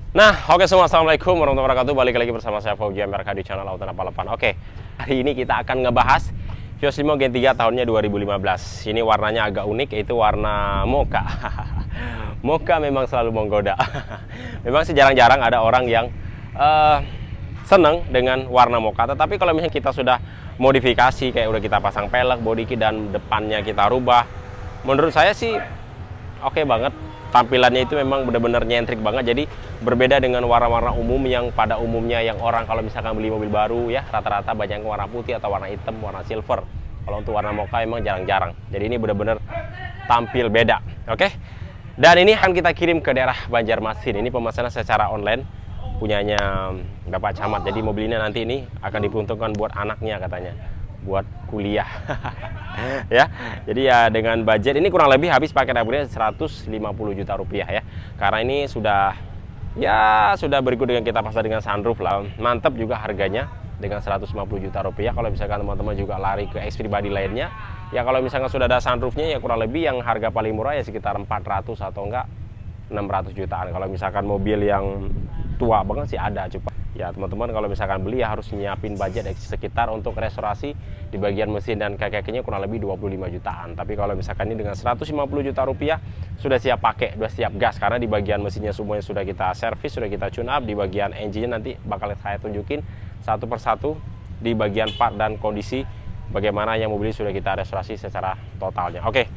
Nah, oke semua, assalamualaikum warahmatullahi wabarakatuh. Balik lagi bersama saya Fauji MRK di channel Auto 88. Oke, hari ini kita akan ngebahas Vios Limo Gen 3 tahunnya 2015. Ini warnanya agak unik, yaitu warna mocha. Mocha memang selalu menggoda. Memang sih jarang-jarang ada orang yang seneng dengan warna mocha. Tetapi kalau misalnya kita sudah modifikasi, kayak udah kita pasang pelek, body kit, dan depannya kita rubah, menurut saya sih oke banget. Tampilannya itu memang benar-benar nyentrik banget. Jadi berbeda dengan warna-warna umum yang pada umumnya yang orang kalau misalkan beli mobil baru ya rata-rata banyak warna putih atau warna hitam, warna silver. Kalau untuk warna mocha emang jarang-jarang. Jadi ini benar-benar tampil beda. Oke. Dan ini akan kita kirim ke daerah Banjarmasin. Ini pemesanan secara online punyanya Bapak Camat. Jadi mobil ini nanti ini akan diperuntukkan buat anaknya katanya, buat kuliah. Ya, jadi ya dengan budget ini kurang lebih habis paket upgrade 150 juta rupiah ya. Karena ini sudah berikut dengan kita pasang dengan sunroof lah. Mantap juga harganya dengan 150 juta rupiah. Kalau misalkan teman-teman juga lari ke X pribadi lainnya, ya kalau misalkan sudah ada sunroofnya ya kurang lebih yang harga paling murah ya sekitar 400 atau enggak 600 jutaan. Kalau misalkan mobil yang tua banget sih ada, coba ya teman-teman kalau misalkan beli ya harus nyiapin budget sekitar untuk restorasi di bagian mesin dan kaki-kakinya kurang lebih 25 jutaan. Tapi kalau misalkan ini dengan 150 juta rupiah sudah siap pakai, sudah siap gas, karena di bagian mesinnya semuanya sudah kita servis, sudah kita tune up. Di bagian engine-nya nanti bakal saya tunjukin satu persatu di bagian part dan kondisi bagaimana yang mobil sudah kita restorasi secara totalnya. Oke,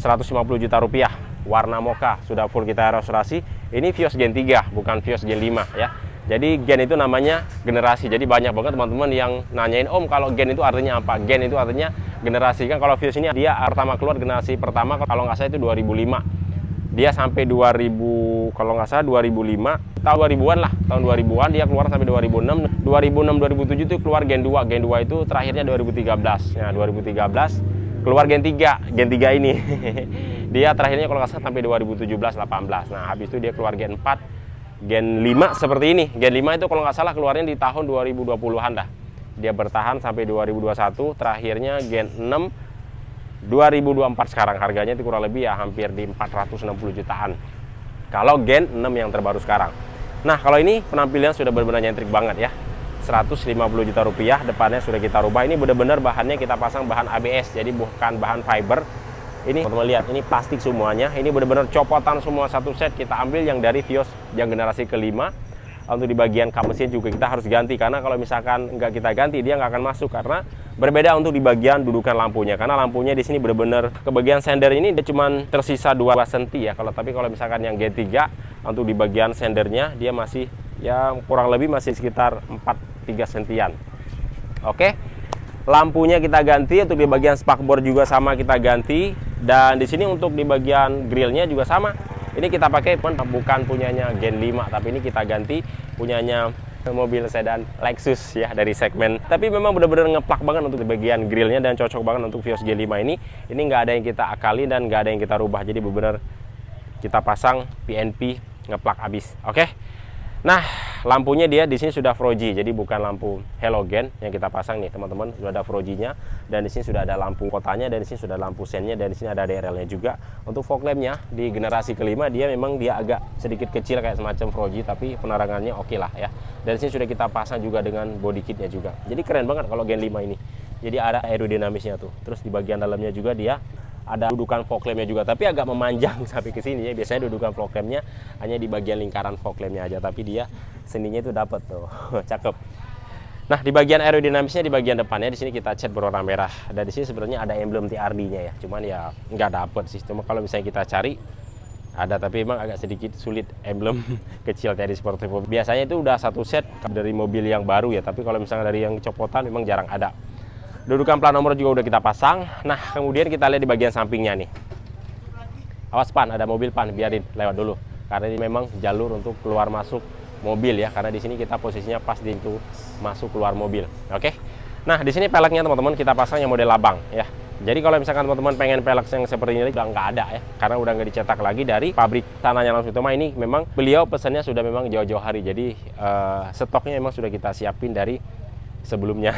150 juta rupiah, warna mocha, sudah full kita restorasi. Ini Vios Gen 3 bukan Vios Gen 5 ya. Jadi gen itu namanya generasi. Jadi banyak banget teman-teman yang nanyain, Om kalau gen itu artinya apa? Gen itu artinya generasi. Kan kalau Vios ini dia pertama keluar generasi pertama kalau nggak salah itu 2005. Dia sampai 2000 kalau nggak salah 2005 tahun 2000-an lah. Tahun 2000-an dia keluar sampai 2006. 2006 2007 itu keluar Gen 2. Gen 2 itu terakhirnya 2013. Nah, 2013 keluar Gen 3. Gen 3 ini. Dia terakhirnya kalau nggak salah sampai 2017-18. Nah, habis itu dia keluar Gen 4. Gen 5 seperti ini. Gen 5 itu kalau nggak salah keluarnya di tahun 2020-an dah. Dia bertahan sampai 2021, terakhirnya Gen 6 2024 sekarang. Harganya itu kurang lebih ya hampir di 460 jutaan. Kalau Gen 6 yang terbaru sekarang. Nah, kalau ini penampilannya sudah benar-benar nyentrik banget ya. 150 juta rupiah, depannya sudah kita rubah. Ini benar-benar bahannya kita pasang bahan ABS, jadi bukan bahan fiber. Ini teman-teman lihat, ini plastik semuanya. Ini benar-benar copotan semua satu set. Kita ambil yang dari Vios yang generasi kelima. Untuk di bagian kap mesin juga kita harus ganti, karena kalau misalkan nggak kita ganti dia nggak akan masuk. Karena berbeda untuk di bagian dudukan lampunya, karena lampunya di sini benar-benar ke bagian sender ini dia cuma tersisa 2 cm ya. Tapi kalau misalkan yang Gen 3 untuk di bagian sendernya dia masih ya kurang lebih masih sekitar 4-3 sentian. Oke. Lampunya kita ganti, untuk di bagian spakbor juga sama kita ganti, dan di sini untuk di bagian grillnya juga sama. Ini kita pakai bukan punyanya Gen 5, tapi ini kita ganti punyanya mobil sedan Lexus ya dari segmen. Tapi memang benar-benar ngeplak banget untuk di bagian grillnya dan cocok banget untuk Vios Gen 5 ini. Ini nggak ada yang kita akali dan nggak ada yang kita rubah. Jadi benar-benar kita pasang PNP ngeplak abis. Oke. Nah, lampunya dia di sini sudah Froji, jadi bukan lampu halogen yang kita pasang nih, teman-teman. Sudah ada Frojinya, dan di sini sudah ada lampu kotanya, dan di sini sudah lampu sennya, dan di sini ada DRL-nya juga. Untuk fog lamp-nya di generasi kelima dia memang dia agak sedikit kecil kayak semacam Froji, tapi penerangannya oke lah ya. Dan di sini sudah kita pasang juga dengan body kitnya juga. Jadi keren banget kalau Gen 5 ini. Jadi ada aerodinamisnya tuh. Terus di bagian dalamnya juga dia ada dudukan fog lamp-nya juga, tapi agak memanjang sampai ke sini ya. Biasanya dudukan fog lamp-nya hanya di bagian lingkaran fog lamp-nya aja, tapi dia seninya itu dapat tuh. Cakep. Nah, di bagian aerodinamisnya di bagian depannya di sini kita cat berwarna merah. Dan di sini sebenarnya ada emblem TRD-nya ya. Cuman ya nggak dapet sih. Cuma kalau misalnya kita cari ada, tapi memang agak sedikit sulit emblem kecil kayak di Sportivo. Biasanya itu udah satu set dari mobil yang baru ya, tapi kalau misalnya dari yang copotan memang jarang ada. Dudukan plat nomor juga udah kita pasang. Nah, kemudian kita lihat di bagian sampingnya nih. Awas pan, ada mobil pan, biarin lewat dulu. Karena ini memang jalur untuk keluar masuk mobil ya. Karena di sini kita posisinya pas di itu masuk keluar mobil. Oke. Nah, di sini peleknya teman-teman kita pasang yang model abang ya. Jadi kalau misalkan teman-teman pengen pelek yang seperti ini udah nggak ada ya, karena udah nggak dicetak lagi dari pabrik sananya langsung. Cuma ini memang beliau pesannya sudah memang jauh-jauh hari. Jadi stoknya memang sudah kita siapin dari sebelumnya.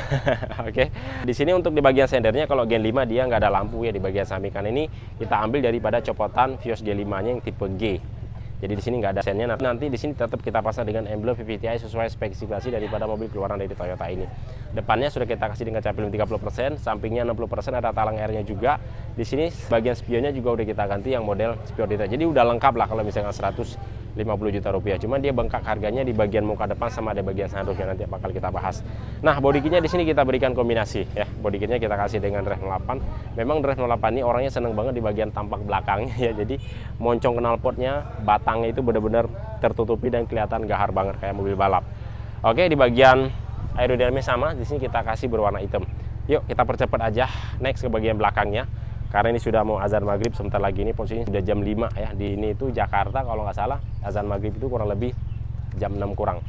Oke. Di sini untuk di bagian sendernya kalau Gen 5 dia nggak ada lampu ya di bagian samping. Kan ini kita ambil daripada copotan Vios Gen 5-nya yang tipe G. Jadi di sini nggak ada sennya. Nanti di sini tetap kita pasang dengan emblem VVTi sesuai spesifikasi daripada mobil keluaran dari Toyota ini. Depannya sudah kita kasih dengan kaca film 30%, sampingnya 60%, ada talang airnya juga. Di sini bagian spionnya juga udah kita ganti yang model spion detail. Jadi udah lengkap lah kalau misalnya 150 juta rupiah. Cuman dia bengkak harganya di bagian muka depan sama ada bagian sunroof yang nanti bakal kita bahas. Nah, body kitnya di sini kita berikan kombinasi ya. Body kitnya kita kasih dengan drive 08. Memang drive 08 ini orangnya seneng banget di bagian tampak belakangnya ya. Jadi moncong knalpotnya, batangnya itu benar-benar tertutupi dan kelihatan gahar banget kayak mobil balap. Oke, di bagian aerodinamik sama, di sini kita kasih berwarna hitam. Yuk kita percepat aja next ke bagian belakangnya. Karena ini sudah mau azan maghrib sebentar lagi, ini posisinya sudah jam 5 ya. Di ini itu Jakarta kalau nggak salah azan maghrib itu kurang lebih jam 6 kurang.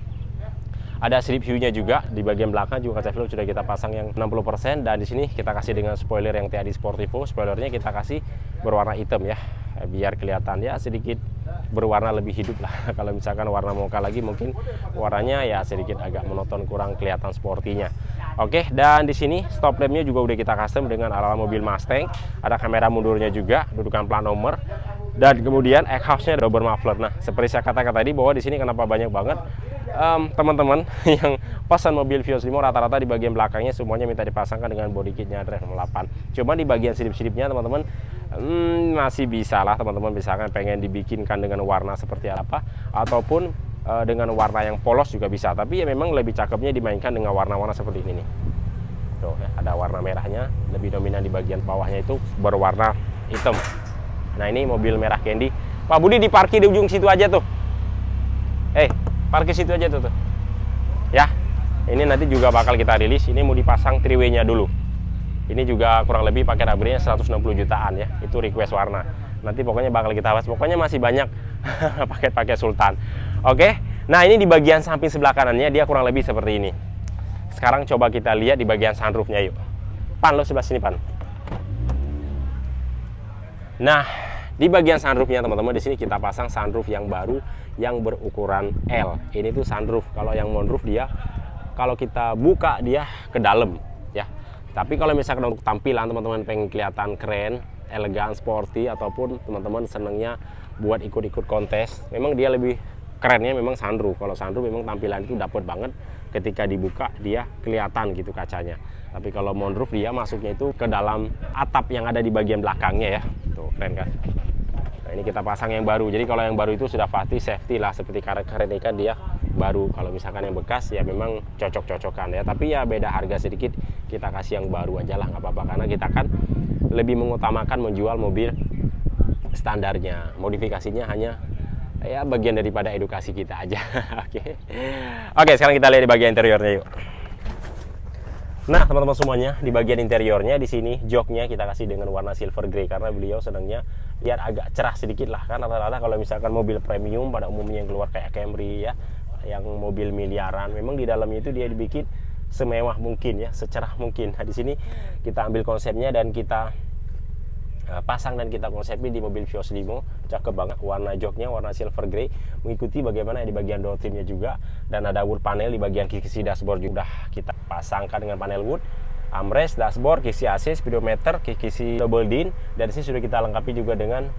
Ada slip view-nya juga di bagian belakang, juga kaca film sudah kita pasang yang 60%, dan di sini kita kasih dengan spoiler yang TAD Sportivo. Spoilernya kita kasih berwarna hitam ya, biar kelihatan ya sedikit berwarna lebih hidup lah. Kalau misalkan warna mocha lagi mungkin warnanya ya sedikit agak monoton, kurang kelihatan sportinya. Oke, dan di sini stop lampnya juga udah kita custom dengan ala mobil Mustang. Ada kamera mundurnya juga, dudukan plat nomor, dan kemudian exhaust-nya double muffler. Nah, seperti saya katakan tadi bahwa di sini kenapa banyak banget teman-teman yang pesan mobil Vios Limo, rata-rata di bagian belakangnya semuanya minta dipasangkan dengan body kitnya drive 08. Cuma di bagian sirip-siripnya teman-teman masih bisa lah teman-teman, misalkan pengen dibikinkan dengan warna seperti apa, ataupun dengan warna yang polos juga bisa. Tapi ya memang lebih cakepnya dimainkan dengan warna-warna seperti ini nih. Tuh ya, ada warna merahnya, lebih dominan di bagian bawahnya itu berwarna hitam. Nah, ini mobil merah candy. Pak Budi diparkir di ujung situ aja tuh. Parkir situ aja tuh. Ya, ini nanti juga bakal kita rilis. Ini mau dipasang triway-nya dulu. Ini juga kurang lebih pakai rubbernya 160 jutaan ya. Itu request warna. Nanti pokoknya bakal kita bahas. Pokoknya masih banyak paket-paket Sultan. Oke. Nah, ini di bagian samping sebelah kanannya dia kurang lebih seperti ini. Sekarang coba kita lihat di bagian sunroofnya yuk. Pan, lo sebelah sini, Pan. Nah, di bagian sunroofnya teman-teman, di sini kita pasang sunroof yang baru yang berukuran L. Ini tuh sunroof. Kalau yang moonroof dia kalau kita buka dia ke dalam ya. Tapi kalau misalkan untuk tampilan teman-teman pengen kelihatan keren, elegan, sporty, ataupun teman-teman senengnya buat ikut-ikut kontes, memang dia lebih kerennya memang sunroof. Kalau sunroof memang tampilan itu dapet banget, ketika dibuka dia kelihatan gitu kacanya. Tapi kalau moonroof dia masuknya itu ke dalam atap yang ada di bagian belakangnya ya. Tuh keren kan. Nah, ini kita pasang yang baru. Jadi kalau yang baru itu sudah pasti safety lah, seperti karet-karet ini kan dia baru. Kalau misalkan yang bekas ya memang cocok-cocokan ya. Tapi ya beda harga sedikit, kita kasih yang baru aja lah, nggak apa-apa. Karena kita kan lebih mengutamakan menjual mobil standarnya. Modifikasinya hanya ya bagian daripada edukasi kita aja. Oke, sekarang kita lihat di bagian interiornya yuk. Nah, teman-teman semuanya, di bagian interiornya di sini joknya kita kasih dengan warna silver grey karena beliau senangnya biar agak cerah sedikit lah. Kan rata-rata kalau misalkan mobil premium pada umumnya yang keluar kayak Camry ya, yang mobil miliaran, memang di dalamnya itu dia dibikin semewah mungkin ya, secerah mungkin. Nah, di sini kita ambil konsepnya dan kita pasang dan kita konsepin di mobil Vios Limo. Cakep banget, warna joknya warna silver grey, mengikuti bagaimana di bagian door trimnya juga, dan ada wood panel di bagian kisi dashboard juga kita pasangkan dengan panel wood, armrest, dashboard, kisi AC, speedometer, kisi double din, dan di sini sudah kita lengkapi juga dengan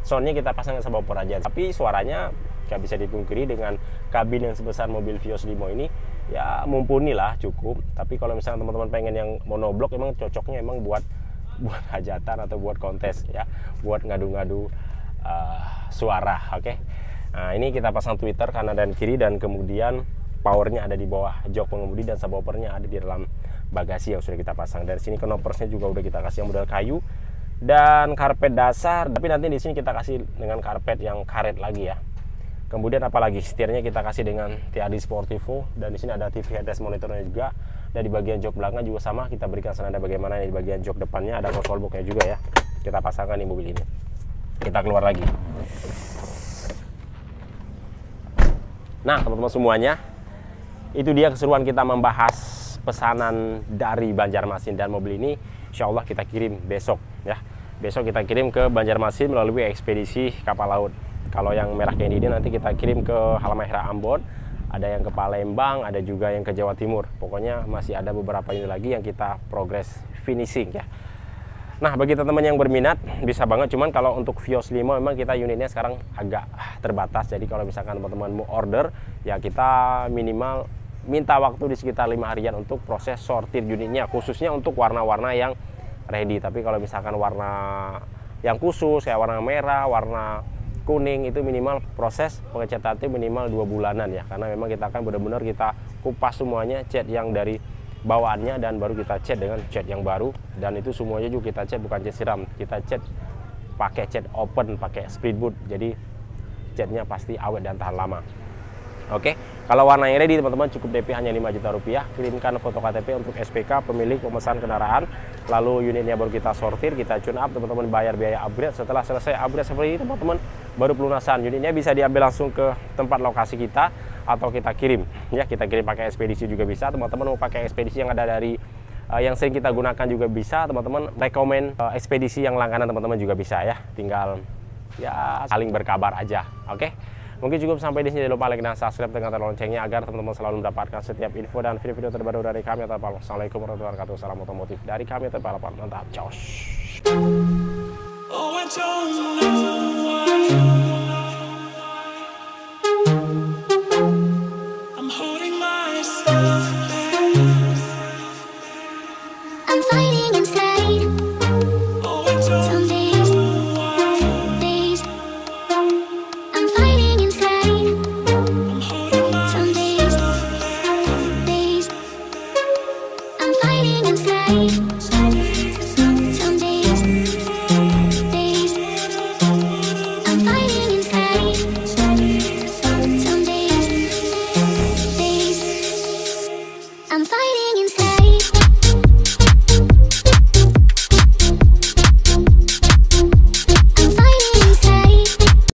soundnya kita pasang subwoofer aja. Tapi suaranya nggak bisa dipungkiri dengan kabin yang sebesar mobil Vios Limo ini ya mumpuni lah, cukup. Tapi kalau misalnya teman-teman pengen yang monoblok, emang cocoknya emang buat hajatan atau buat kontes ya, buat ngadu-ngadu suara. Oke. Nah, ini kita pasang tweeter kanan dan kiri, dan kemudian powernya ada di bawah jok pengemudi, dan subwoofernya ada di dalam bagasi yang sudah kita pasang. Dari sini knopersnya juga udah kita kasih yang model kayu dan karpet dasar, tapi nanti di sini kita kasih dengan karpet yang karet lagi ya. Kemudian apalagi setirnya kita kasih dengan TAD Sportivo, dan di sini ada TV headrest monitornya juga. Dan di bagian jok belakang juga sama, kita berikan senada bagaimana di bagian jok depannya ada console box-nya juga ya. Kita pasangkan di mobil ini. Kita keluar lagi. Nah, teman-teman semuanya, itu dia keseruan kita membahas pesanan dari Banjarmasin, dan mobil ini insya Allah kita kirim besok ya. Besok kita kirim ke Banjarmasin melalui ekspedisi kapal laut. Kalau yang merah candy ini nanti kita kirim ke Halmahera Ambon, ada yang ke Palembang, ada juga yang ke Jawa Timur. Pokoknya masih ada beberapa ini lagi yang kita progress finishing ya. Nah, bagi teman-teman yang berminat bisa banget, cuman kalau untuk Vios Limo memang kita unitnya sekarang agak terbatas. Jadi kalau misalkan teman-teman mau order, ya kita minimal minta waktu di sekitar 5 harian untuk proses sortir unitnya, khususnya untuk warna-warna yang ready. Tapi kalau misalkan warna yang khusus kayak warna merah, warna kuning, itu minimal proses pengecatan minimal 2 bulanan ya, karena memang kita akan benar-benar kita kupas semuanya, cat yang dari bawaannya, dan baru kita cat dengan cat yang baru. Dan itu semuanya juga kita cat bukan cat siram, kita cat pakai cat open, pakai split boot, jadi catnya pasti awet dan tahan lama. Oke, kalau warna yang ready teman-teman cukup DP hanya 5 juta rupiah. Kirimkan foto KTP untuk SPK pemilik pemesan kendaraan, lalu unitnya baru kita sortir, kita tune up, teman-teman bayar biaya upgrade. Setelah selesai upgrade seperti ini teman-teman, baru pelunasan. Unitnya bisa diambil langsung ke tempat lokasi kita atau kita kirim ya, kita kirim pakai ekspedisi juga bisa. Teman-teman mau pakai ekspedisi yang ada dari yang sering kita gunakan juga bisa. Teman-teman rekomen ekspedisi yang langganan teman-teman juga bisa ya, tinggal ya saling berkabar aja. Oke, mungkin cukup sampai di sini. Jangan lupa like dan subscribe, tekan tombol loncengnya agar teman-teman selalu mendapatkan setiap info dan video-video terbaru dari kami. Assalamualaikum warahmatullahi wabarakatuh. Salam otomotif dari kami, Balapan. Mantap, ciao.